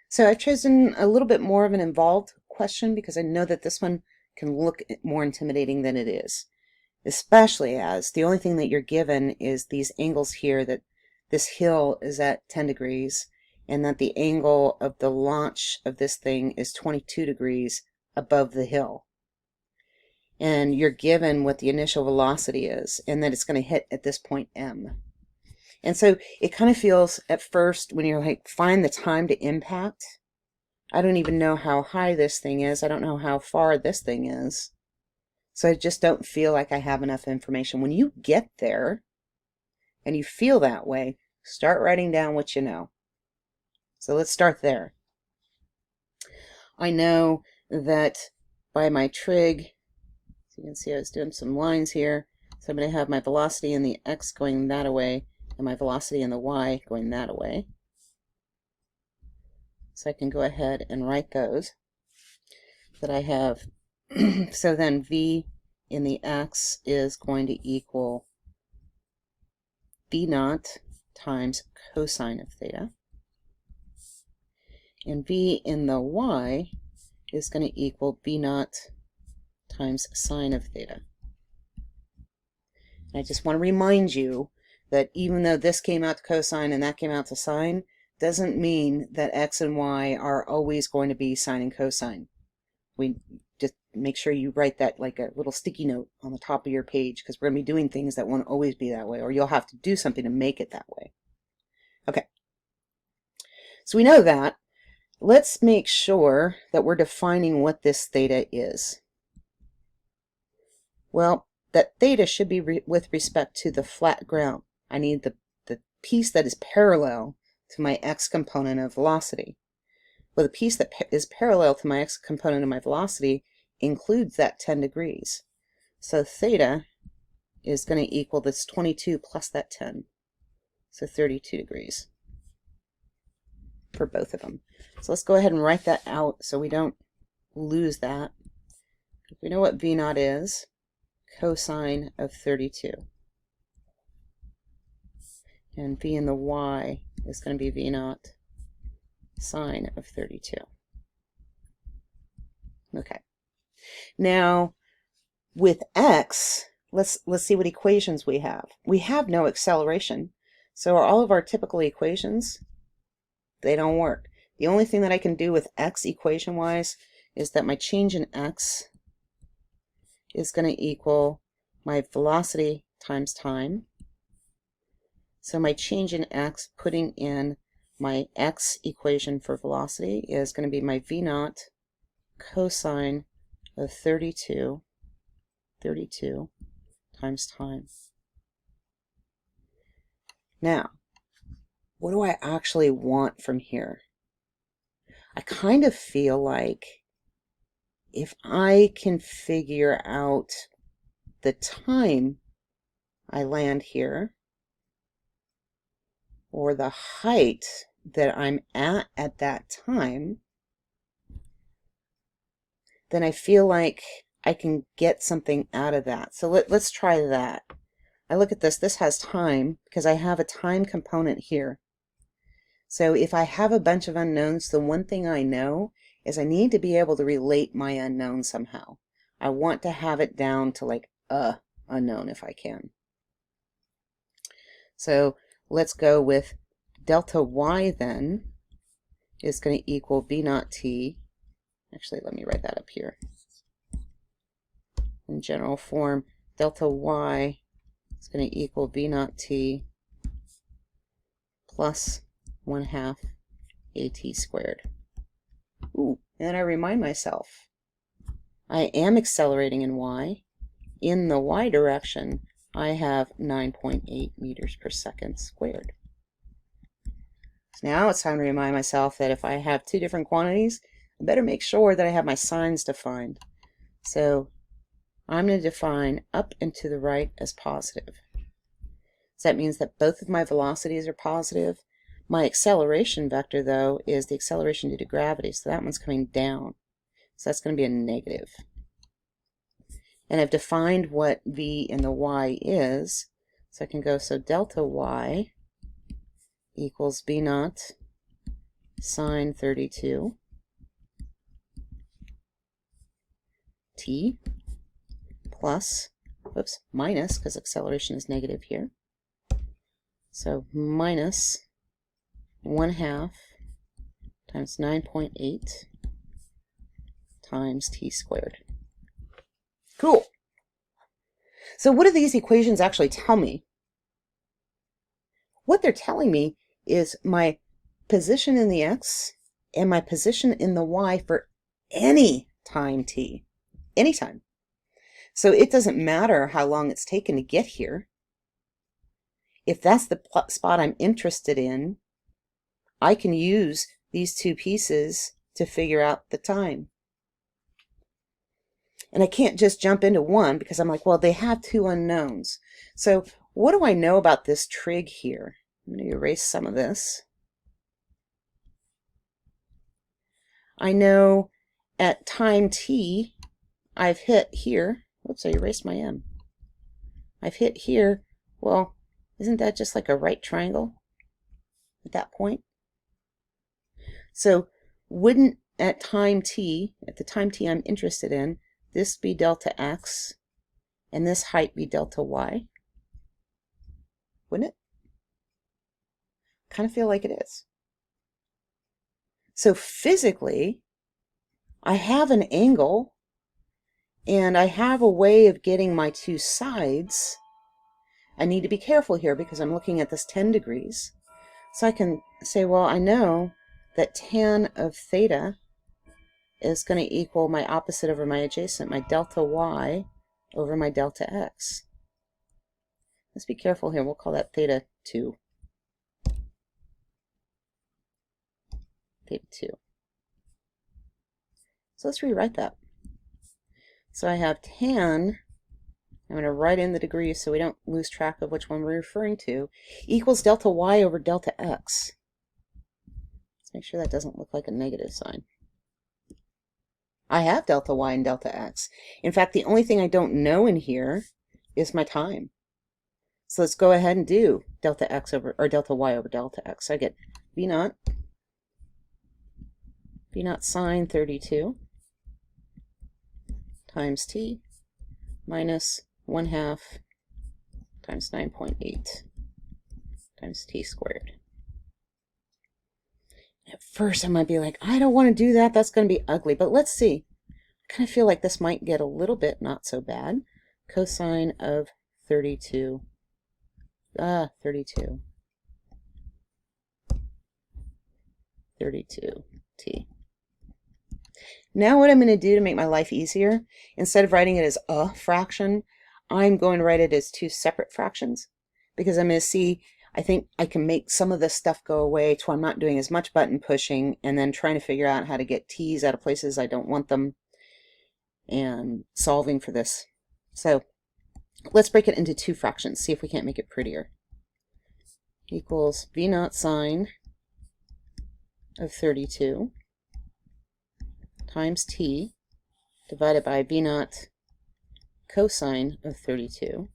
So I've chosen a little bit more of an involved question because I know that this one can look more intimidating than it is, especially as the only thing that you're given is these angles here, that this hill is at 10 degrees and that the angle of the launch of this thing is 22 degrees above the hill. And you're given what the initial velocity is and that it's going to hit at this point M. And so it kind of feels at first when you're like, find the time to impact. I don't even know how high this thing is. I don't know how far this thing is. So I just don't feel like I have enough information. When you get there and you feel that way, start writing down what you know. So let's start there. I know that by my trig, so you can see I was doing some lines here. So I'm going to have my velocity in the x going that way and my velocity in the y going that way. So I can go ahead and write those. That I have, so then v in the x is going to equal v naught times cosine of theta. And v in the y is going to equal v naught times sine of theta. And I just want to remind you that even though this came out to cosine and that came out to sine, doesn't mean that x and y are always going to be sine and cosine. We just make sure you write that like a little sticky note on the top of your page, because we're going to be doing things that won't always be that way, or you'll have to do something to make it that way. Okay, so we know that. Let's make sure that we're defining what this theta is. Well, that theta should be with respect to the flat ground. I need the piece that is parallel to my x component of velocity. Well, the piece that is parallel to my x component of my velocity includes that 10 degrees. So theta is going to equal this 22 plus that 10. So 32 degrees for both of them. So let's go ahead and write that out so we don't lose that. We know what v naught is, cosine of 32. And v in the y is going to be v naught sine of 32. Okay. Now, with x, let's see what equations we have. We have no acceleration, so all of our typical equations, they don't work. The only thing that I can do with x equation-wise is that my change in x is going to equal my velocity times time. So my change in x, putting in my x equation for velocity, is going to be my v naught cosine of 32 times time. Now, what do I actually want from here? I kind of feel like if I can figure out the time I land here, or the height that I'm at that time, then I feel like I can get something out of that. So let's try that. I look at this has time because I have a time component here. So if I have a bunch of unknowns, the one thing I know is I need to be able to relate my unknown somehow. I want to have it down to like a unknown if I can. So let's go with delta y then is going to equal v naught t. Actually, let me write that up here. In general form, delta y is going to equal v naught t plus 1/2 at squared. Ooh, and I remind myself, I am accelerating in y. In the y direction, I have 9.8 meters per second squared. So now it's time to remind myself that if I have two different quantities, I better make sure that I have my signs defined. So I'm going to define up and to the right as positive. So that means that both of my velocities are positive. My acceleration vector, though, is the acceleration due to gravity, so that one's coming down. So that's going to be a negative. And I've defined what v in the y is, so I can go, so delta y equals v naught sine 32 t plus, whoops, minus, because acceleration is negative here. So minus 1/2 times 9.8 times t squared. Cool. So what do these equations actually tell me? What they're telling me is my position in the x and my position in the y for any time t. Anytime. So it doesn't matter how long it's taken to get here. If that's the spot I'm interested in, I can use these two pieces to figure out the time. And I can't just jump into one because I'm like, well, they have two unknowns. So what do I know about this trig here? I'm going to erase some of this. I know at time t, I've hit here. Whoops, I erased my m. I've hit here. Well, isn't that just like a right triangle at that point? So wouldn't at time t, at the time t I'm interested in, this be delta x and this height be delta y? Wouldn't it? Kind of feel like it is. So physically, I have an angle and I have a way of getting my two sides. I need to be careful here because I'm looking at this 10 degrees. So I can say, well, I know that tan of theta is going to equal my opposite over my adjacent, my delta y over my delta x. Let's be careful here. We'll call that theta 2. Theta 2. So let's rewrite that. So I have tan, I'm going to write in the degrees so we don't lose track of which one we're referring to, equals delta y over delta x. Let's make sure that doesn't look like a negative sign. I have delta y and delta x. In fact, the only thing I don't know in here is my time. So let's go ahead and do delta x over, or delta y over delta x. So I get v naught sine 32 times t minus 1/2 times 9.8 times t squared. At first I might be like, I don't want to do that, that's going to be ugly, but let's see. I kind of feel like this might get a little bit not so bad. Cosine of 32 t. Now what I'm going to do to make my life easier, instead of writing it as a fraction, I'm going to write it as two separate fractions, because I'm going to see, I think I can make some of this stuff go away to where I'm not doing as much button pushing and then trying to figure out how to get t's out of places I don't want them and solving for this. So let's break it into two fractions, see if we can't make it prettier. Equals v naught sine of 32 times t divided by v naught cosine of 32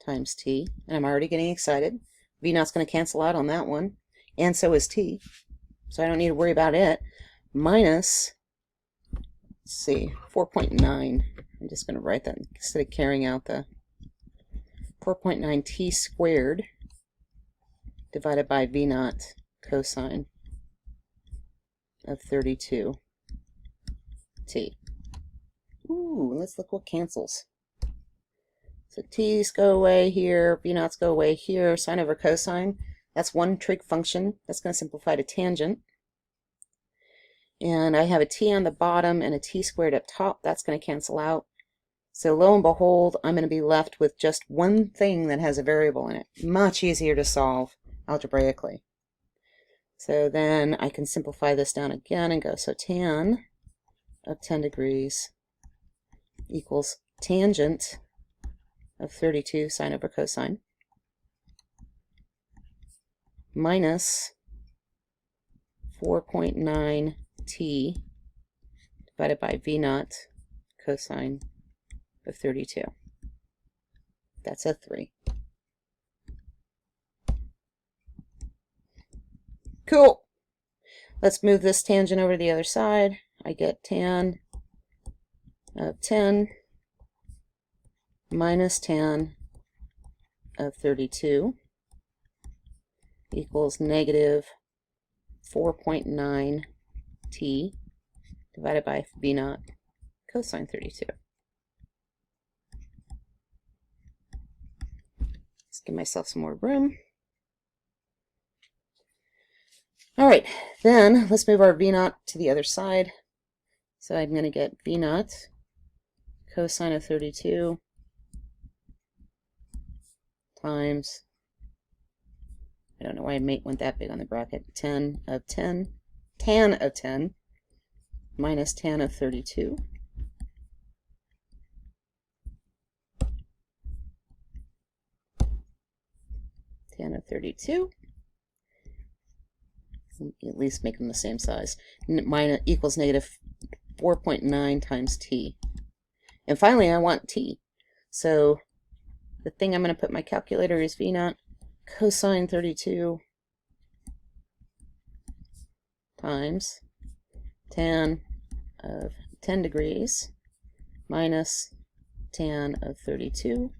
times t, and I'm already getting excited. V naught's going to cancel out on that one, and so is t, so I don't need to worry about it, minus, let's see, 4.9. I'm just going to write that instead of carrying out the 4.9 t squared divided by v naught cosine of 32 t. Ooh, let's look what cancels. So t's go away here, v naughts go away here, sine over cosine. That's one trig function. That's going to simplify to tangent. And I have a t on the bottom and a t squared up top. That's going to cancel out. So lo and behold, I'm going to be left with just one thing that has a variable in it. Much easier to solve algebraically. So then I can simplify this down again and go, so tan of 10 degrees equals tangent of 32 sine over cosine minus 4.9 t divided by v naught cosine of 32. That's a 3. Cool. Let's move this tangent over to the other side. I get tan of 10 minus tan of 32 equals negative 4.9 t divided by v naught cosine 32. Let's give myself some more room. All right, then let's move our v naught to the other side. So I'm going to get v naught cosine of 32 times, I don't know why I went that big on the bracket, 10 of 10, tan of 10 minus tan of 32 tan of 32, at least make them the same size, minus equals negative 4.9 times t. And finally I want t. So the thing I'm going to put in my calculator is v naught cosine 32 times tan of 10 degrees minus tan of 32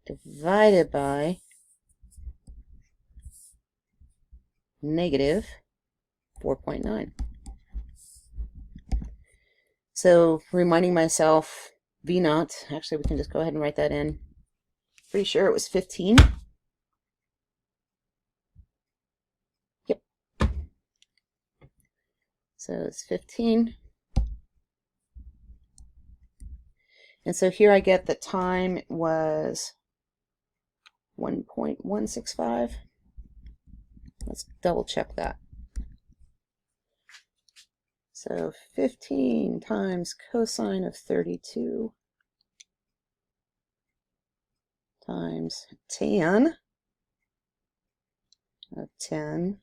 divided by negative 4.9. So reminding myself, v naught, actually we can just go ahead and write that in. Pretty sure it was 15. Yep. So it's 15. And so here I get the time was 1.165. Let's double check that. So 15 times cosine of 32 times tan of 10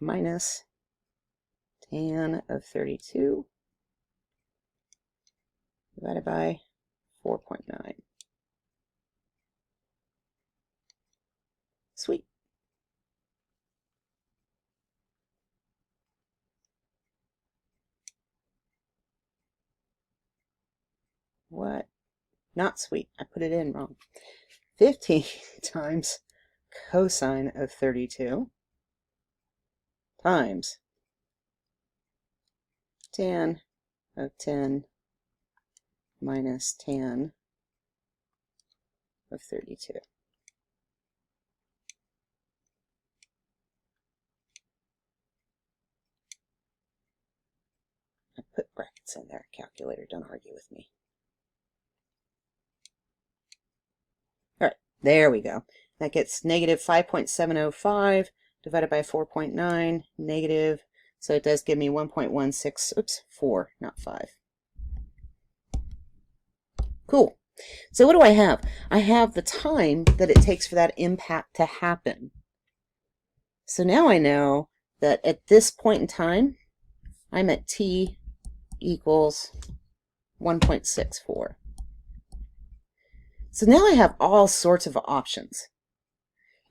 minus tan of 32 divided by 4.9. Sweet. What? Not sweet. I put it in wrong. 15 times cosine of 32 times tan of 10 minus tan of 32. I put brackets in there. Calculator, don't argue with me. All right, there we go. That gets negative 5.705 divided by 4.9, negative, so it does give me 1.16, oops, 4, not 5. Cool. So what do I have? I have the time that it takes for that impact to happen. So now I know that at this point in time, I'm at t equals 1.64. So now I have all sorts of options.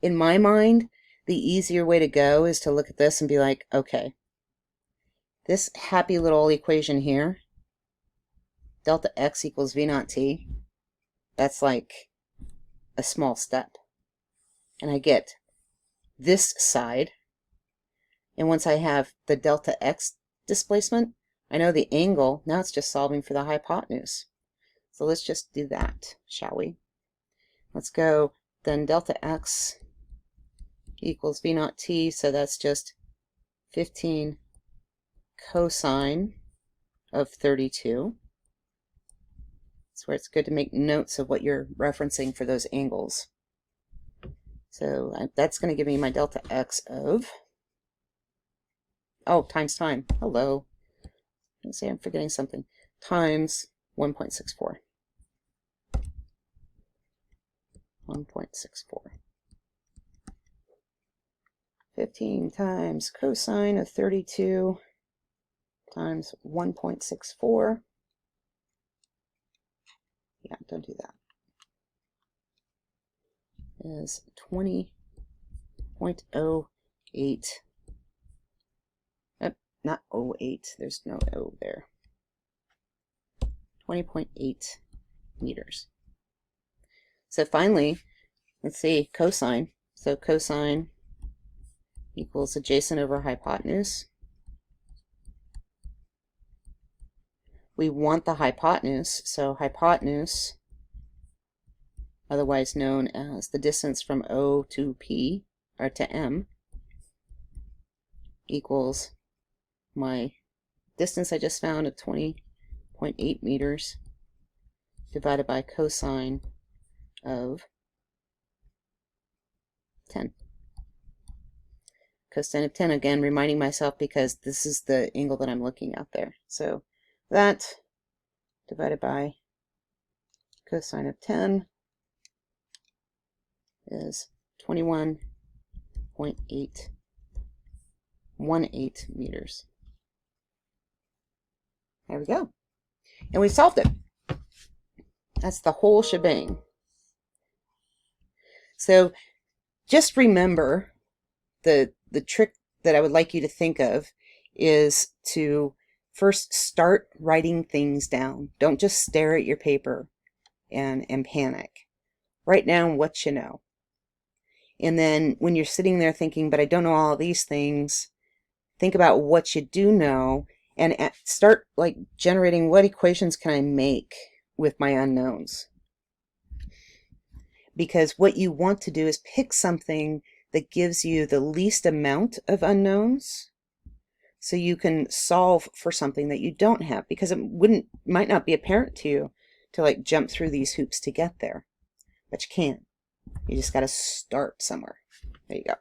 In my mind, the easier way to go is to look at this and be like, okay, this happy little equation here, delta x equals v naught t, that's like a small step. And I get this side, and once I have the delta x displacement, I know the angle, now it's just solving for the hypotenuse. So let's just do that, shall we? Let's go, then delta x equals v naught t, so that's just 15 cosine of 32. That's where it's good to make notes of what you're referencing for those angles. So that's going to give me my delta x of, oh, times time. Hello. Let's see, I'm forgetting something. Times 1.64. 1.64. 15 times cosine of 32 times 1.64. Yeah, don't do that. is 20.08. Not 08, there's no O there. 20.8 meters. So finally, let's see, cosine. So cosine equals adjacent over hypotenuse. We want the hypotenuse, so hypotenuse, otherwise known as the distance from O to P, or to M, equals my distance I just found of 20.8 meters divided by cosine of 10. Cosine of 10, again, reminding myself because this is the angle that I'm looking at there. So that divided by cosine of 10 is 21.818 meters. There we go. And we solved it. That's the whole shebang. So just remember the trick that I would like you to think of is to first start writing things down. Don't just stare at your paper and panic. Write down what you know. And then when you're sitting there thinking, but I don't know all of these things, think about what you do know and start like generating what equations can I make with my unknowns. Because what you want to do is pick something that gives you the least amount of unknowns so you can solve for something that you don't have, because it might not be apparent to you to like jump through these hoops to get there, but you can. You just got to start somewhere. There you go.